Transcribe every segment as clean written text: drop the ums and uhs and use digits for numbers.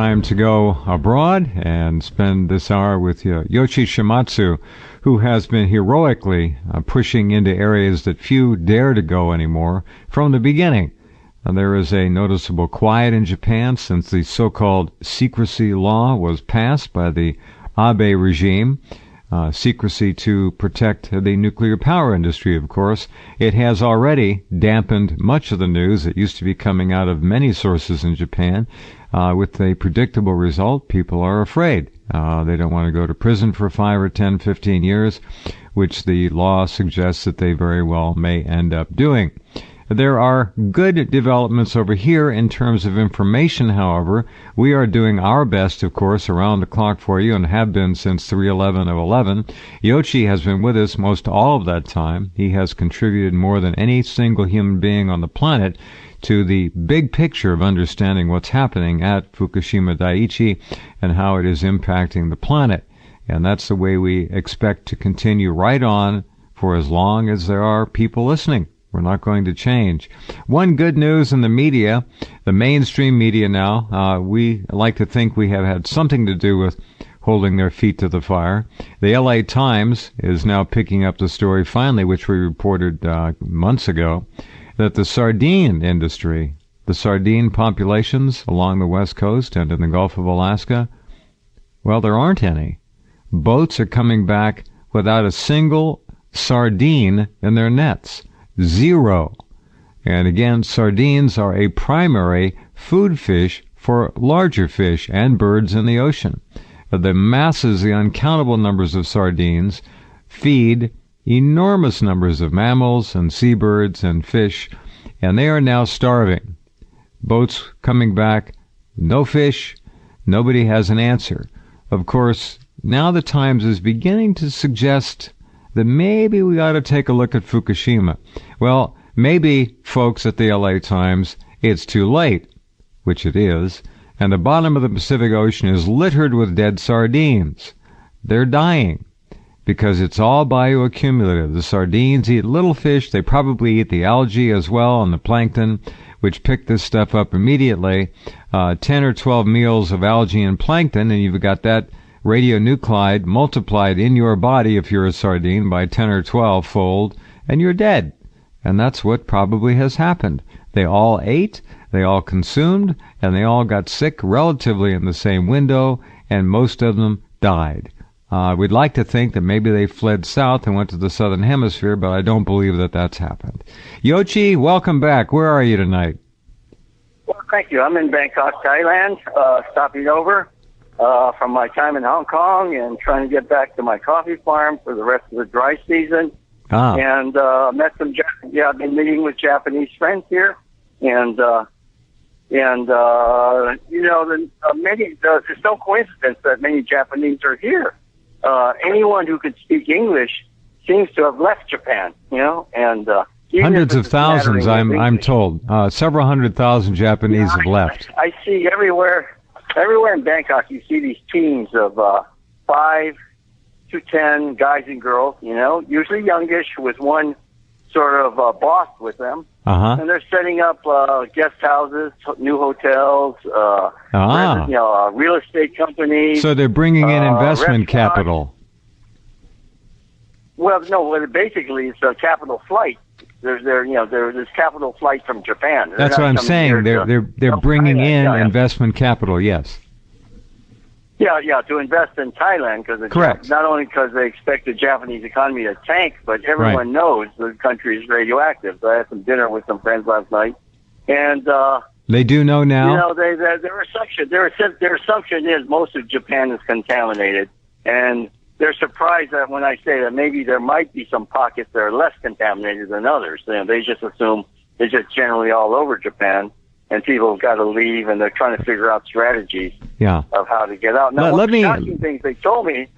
time to go abroad and spend this hour with Yoichi Shimatsu, who has been heroically pushing into areas that few dare to go anymore from the beginning. There is a noticeable quiet in Japan since the so-called secrecy law was passed by the Abe regime. Secrecy to protect the nuclear power industry, of course. It has already dampened much of the news that used to be coming out of many sources in Japan, with a predictable result. People are afraid. They don't want to go to prison for 5 or 10, 15 years, which the law suggests that they very well may end up doing. There are good developments over here in terms of information, however. We are doing our best, of course, around the clock for you and have been since 3/11 of 11. Yoichi has been with us most all of that time. He has contributed more than any single human being on the planet to the big picture of understanding what's happening at Fukushima Daiichi and how it is impacting the planet. And that's the way we expect to continue right on for as long as there are people listening. We're not going to change. One good news in the media, the mainstream media now, we like to think we have had something to do with holding their feet to the fire. The LA Times is now picking up the story finally, which we reported months ago, that the sardine industry, the sardine populations along the West Coast and in the Gulf of Alaska, well, there aren't any. Boats are coming back without a single sardine in their nets. Zero. And again, sardines are a primary food fish for larger fish and birds in the ocean. The masses, the uncountable numbers of sardines feed enormous numbers of mammals and seabirds and fish, and they are now starving. Boats coming back, no fish, nobody has an answer. Of course, now the Times is beginning to suggest that maybe we ought to take a look at Fukushima. Well, maybe, folks at the LA Times, it's too late, which it is, and the bottom of the Pacific Ocean is littered with dead sardines. They're dying because it's all bioaccumulative. The sardines eat little fish. They probably eat the algae as well and the plankton, which pick this stuff up immediately. 10 or 12 meals of algae and plankton, and you've got that radionuclide multiplied in your body if you're a sardine by 10 or 12 fold, and you're dead. And that's what probably has happened. They all ate, they all consumed, and they all got sick relatively in the same window, and most of them died. We'd like to think that maybe they fled south and went to the southern hemisphere, but I don't believe that that's happened. Yoichi, welcome back. Where are you tonight? Well, thank you. I'm in Bangkok, Thailand, stopping over from my time in Hong Kong and trying to get back to my coffee farm for the rest of the dry season. And met some, I've been meeting with Japanese friends here, and you know, there's no coincidence that many Japanese are here. Anyone who could speak English seems to have left Japan, you know, and hundreds of thousands, I'm told. Several 100,000 Japanese have left. I see everywhere in Bangkok, you see these teams of 5 to 10 guys and girls, you know, usually youngish, with one sort of boss with them. And they're setting up guest houses, new hotels, real estate companies. So they're bringing in investment capital. Well, no, basically it's a capital flight. There's capital flight from Japan. That's what I'm saying. They're bringing in investment capital. Yes. Yeah, to invest in Thailand, because not only because they expect the Japanese economy to tank, but everyone knows the country is radioactive. So I had some dinner with some friends last night, and they do know now. You know, their assumption is most of Japan is contaminated, and they're surprised that when I say that maybe there might be some pockets that are less contaminated than others. You know, they just assume it's just generally all over Japan. And people have got to leave, and they're trying to figure out strategies of how to get out. Now, one of the shocking things they told me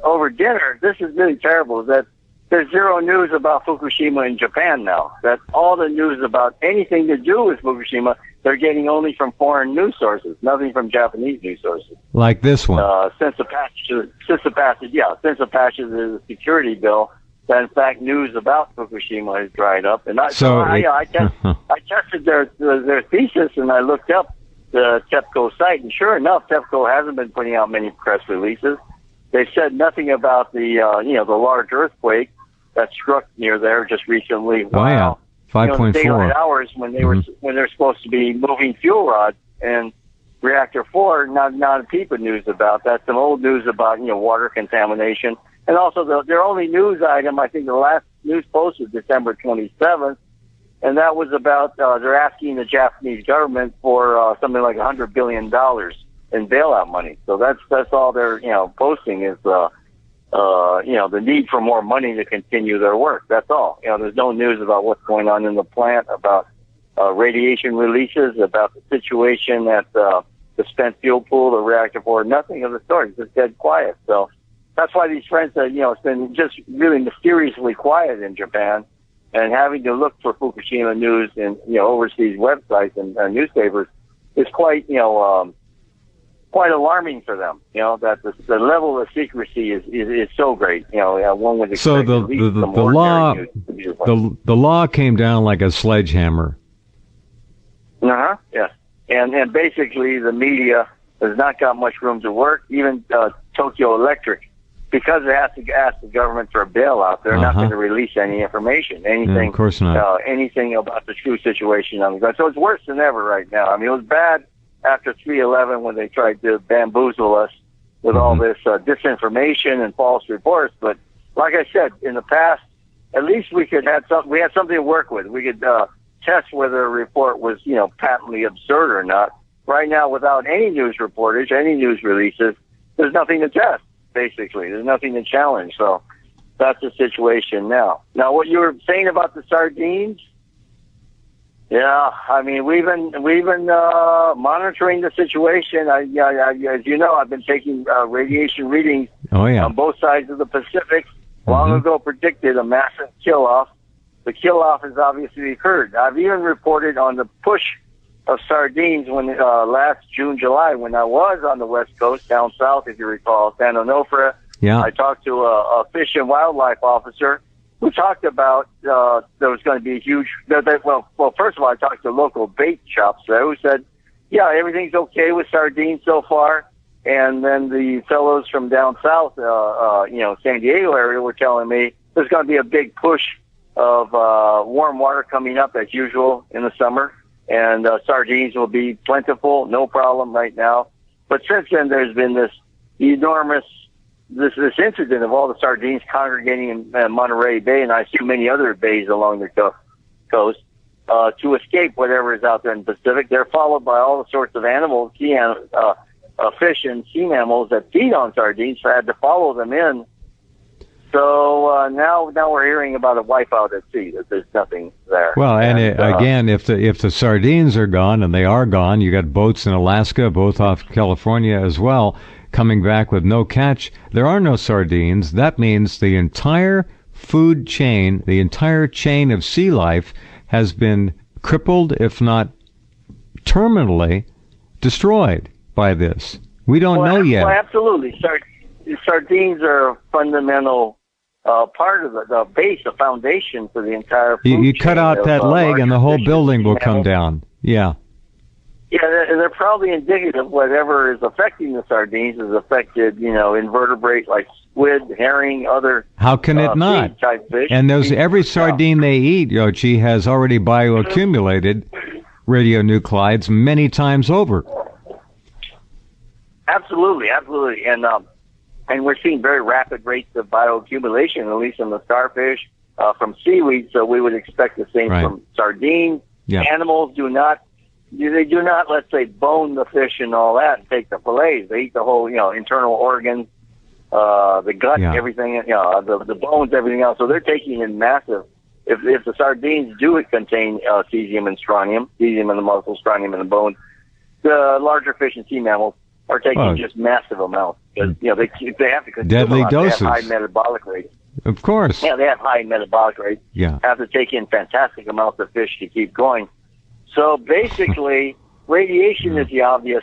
over dinner, this is really terrible, is that there's zero news about Fukushima in Japan now. That all the news about anything to do with Fukushima, they're getting only from foreign news sources, nothing from Japanese news sources. Like this one. Since the passage of the security bill, that in fact news about Fukushima has dried up, and I tested their thesis, and I looked up the TEPCO site, and sure enough, TEPCO hasn't been putting out many press releases. They've said nothing about the the large earthquake that struck near there just recently. Oh yeah, 5.4. Daylight hours when they were when they're supposed to be moving fuel rods, and reactor 4, not a peep of news about that. Some old news about water contamination, and also their only news item, I think the last news post was December 27th, and that was about they're asking the Japanese government for something like $100 billion in bailout money. So that's all they're posting is the need for more money to continue their work. That's all. There's no news about what's going on in the plant, about radiation releases, about the situation at the spent fuel pool, the reactor 4. Nothing of the sort. It's just dead quiet. So that's why these friends said, it's been just really mysteriously quiet in Japan, and having to look for Fukushima news in overseas websites and newspapers is quite quite alarming for them. That the level of secrecy is so great. One would expect so at least some ordinary news to be the law came down like a sledgehammer. Yes. And basically the media has not got much room to work. Even Tokyo Electric, because it has to ask the government for a bailout, they're not going to release any information, anything. Of course not. Anything about the true situation on the ground. So it's worse than ever right now. I mean, it was bad after 3/11 when they tried to bamboozle us with all this disinformation and false reports. But like I said, in the past, at least we had something to work with. We could test whether a report was, patently absurd or not. Right now, without any news reportage, any news releases, there's nothing to test, basically. There's nothing to challenge. So that's the situation now. Now, what you were saying about the sardines, yeah, I mean, we've been monitoring the situation. As you know, I've been taking radiation readings on both sides of the Pacific. Long ago predicted a massive kill-off. The kill-off has obviously occurred. I've even reported on the push of sardines when last June, July, when I was on the West Coast, down south, if you recall, San Onofre. Yeah. I talked to a fish and wildlife officer who talked about there was going to be a huge. Well, first of all, I talked to local bait shops there who said, yeah, everything's okay with sardines so far. And then the fellows from down south, San Diego area, were telling me there's going to be a big push of warm water coming up as usual in the summer, and sardines will be plentiful, no problem right now. But since then, there's been this enormous this incident of all the sardines congregating in Monterey Bay, and I assume many other bays along the coast, to escape whatever is out there in the Pacific. They're followed by all the sorts of animals, fish and sea mammals that feed on sardines, so I had to follow them in. So now we're hearing about a wipeout at sea, that there's nothing there. Well, again, if the sardines are gone, and they are gone, you got boats in Alaska, both off California as well, coming back with no catch. There are no sardines. That means the entire food chain, the entire chain of sea life has been crippled, if not terminally destroyed by this. We don't know yet. Well, absolutely. Sardines are a fundamental part of the base, the foundation for the entire food You chain cut out that leg and the whole building will come down. Yeah. Yeah, they're probably indicative. Whatever is affecting the sardines is affected, invertebrate like squid, herring, other. How can it not? Type fish. And every sardine they eat, Yoichi, has already bioaccumulated radionuclides many times over. Absolutely, and we're seeing very rapid rates of bioaccumulation, at least in the starfish, from seaweed. So we would expect the same from sardines. Yeah. Animals do not, let's say, bone the fish and all that and take the fillets. They eat the whole, internal organs, the gut, everything, the bones, everything else. So they're taking in massive. If the sardines do contain cesium and strontium, cesium in the muscle, strontium in the bone, the larger fish and sea mammals are taking just massive amounts. Because, they have to consume deadly doses. They have high metabolic rates. Of course. Yeah, they have high metabolic rates. Yeah. Have to take in fantastic amounts of fish to keep going. So basically, radiation is the obvious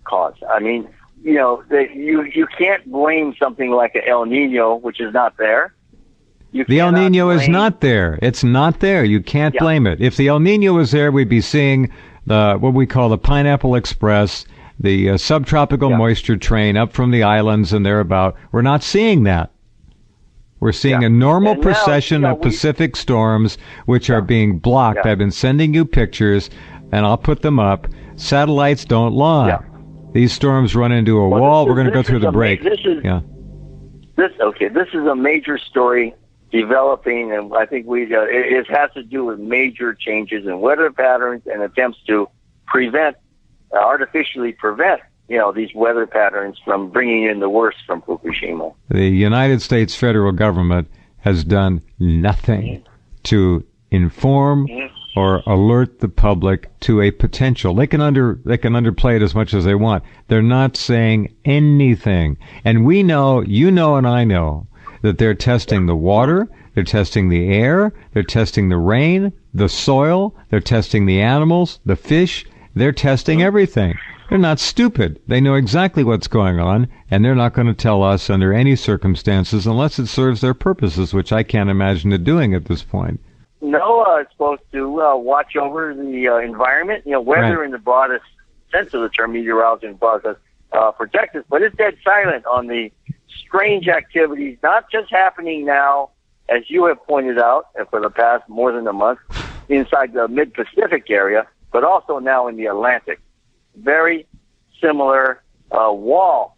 cause. I mean, you can't blame something like an El Nino, which is not there. The El Nino is not there. It's not there. You can't blame it. If the El Nino was there, we'd be seeing what we call the Pineapple Express, the subtropical moisture train up from the islands and thereabout. We're not seeing that. We're seeing a normal procession of Pacific storms, which are being blocked. I've been sending you pictures, and I'll put them up. Satellites don't lie. These storms run into a wall. We're going to go through the break. This is a major story developing, and I think it has to do with major changes in weather patterns and attempts to artificially prevent these weather patterns from bringing in the worst from Fukushima. The United States federal government has done nothing to inform or alert the public to a potential. They can underplay it as much as they want. They're not saying anything. And we know, and I know, that they're testing the water, they're testing the air, they're testing the rain, the soil, they're testing the animals, the fish, they're testing everything. They're not stupid. They know exactly what's going on, and they're not going to tell us under any circumstances unless it serves their purposes, which I can't imagine it doing at this point. NOAA is supposed to watch over the environment, weather in the broadest sense of the term, meteorology in the broadest protect us, but it's dead silent on the strange activities, not just happening now, as you have pointed out, for the past more than a month, inside the mid-Pacific area, but also now in the Atlantic. Very similar wall,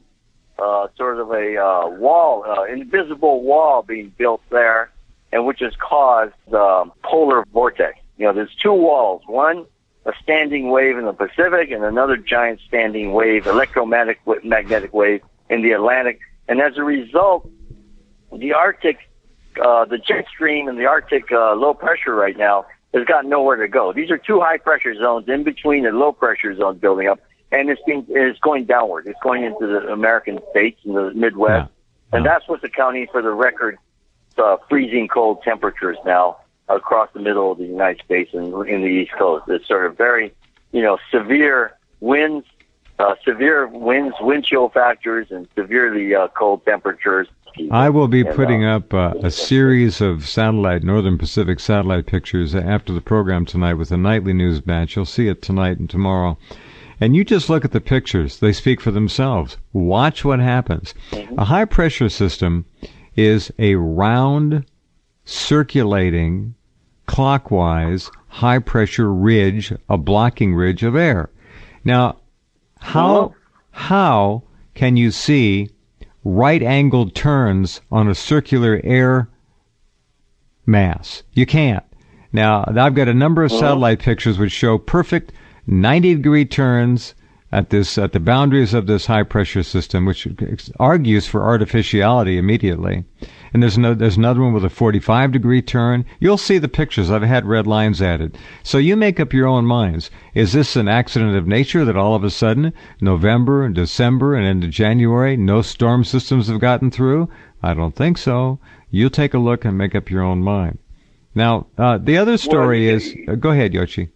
sort of a wall, invisible wall being built there, and which has caused the polar vortex. There's two walls, one a standing wave in the Pacific and another giant standing wave, electromagnetic wave in the Atlantic. And as a result, the Arctic, the jet stream and the Arctic low pressure right now has got nowhere to go. These are two high pressure zones in between the low pressure zones building up, and it's going downward. It's going into the American states in the Midwest, and that's what's accounting for the record freezing cold temperatures now across the middle of the United States and in the East Coast. It's sort of very, severe winds, wind chill factors, and severely cold temperatures. I will be putting up a series of Northern Pacific satellite pictures after the program tonight with a nightly news batch. You'll see it tonight and tomorrow. And you just look at the pictures. They speak for themselves. Watch what happens. A high-pressure system is a round, circulating, clockwise, high-pressure ridge, a blocking ridge of air. Now, how can you see right-angled turns on a circular air mass? You can't. Now, I've got a number of satellite pictures which show perfect 90-degree turns at the boundaries of this high-pressure system, which argues for artificiality immediately. And there's another one with a 45-degree turn. You'll see the pictures. I've had red lines added. So you make up your own minds. Is this an accident of nature that all of a sudden, November and December and into January, no storm systems have gotten through? I don't think so. You take a look and make up your own mind. Now, the other story is... go ahead, Yoichi.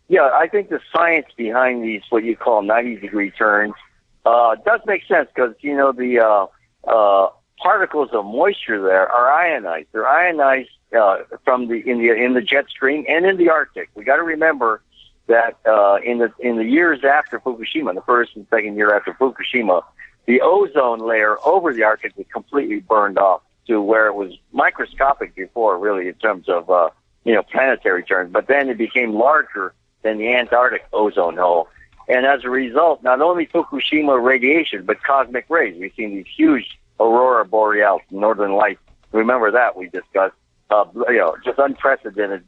Yeah, I think the science behind these, what you call 90-degree turns, does make sense because, the particles of moisture there are ionized. They're ionized in the jet stream and in the Arctic. We got to remember that in the years after Fukushima, the first and second year after Fukushima, the ozone layer over the Arctic was completely burned off to where it was microscopic before, really, in terms of planetary terms. But then it became larger than the Antarctic ozone hole. And as a result, not only Fukushima radiation, but cosmic rays. We've seen these huge aurora borealis, northern lights. Remember that we discussed, just unprecedented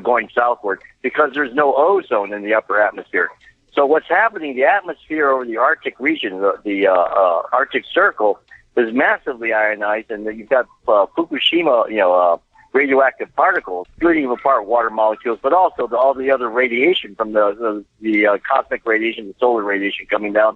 going southward because there's no ozone in the upper atmosphere. So what's happening, the atmosphere over the Arctic region, the Arctic Circle, is massively ionized, and you've got Fukushima, radioactive particles splitting apart water molecules, but also all the other radiation from the cosmic radiation, the solar radiation coming down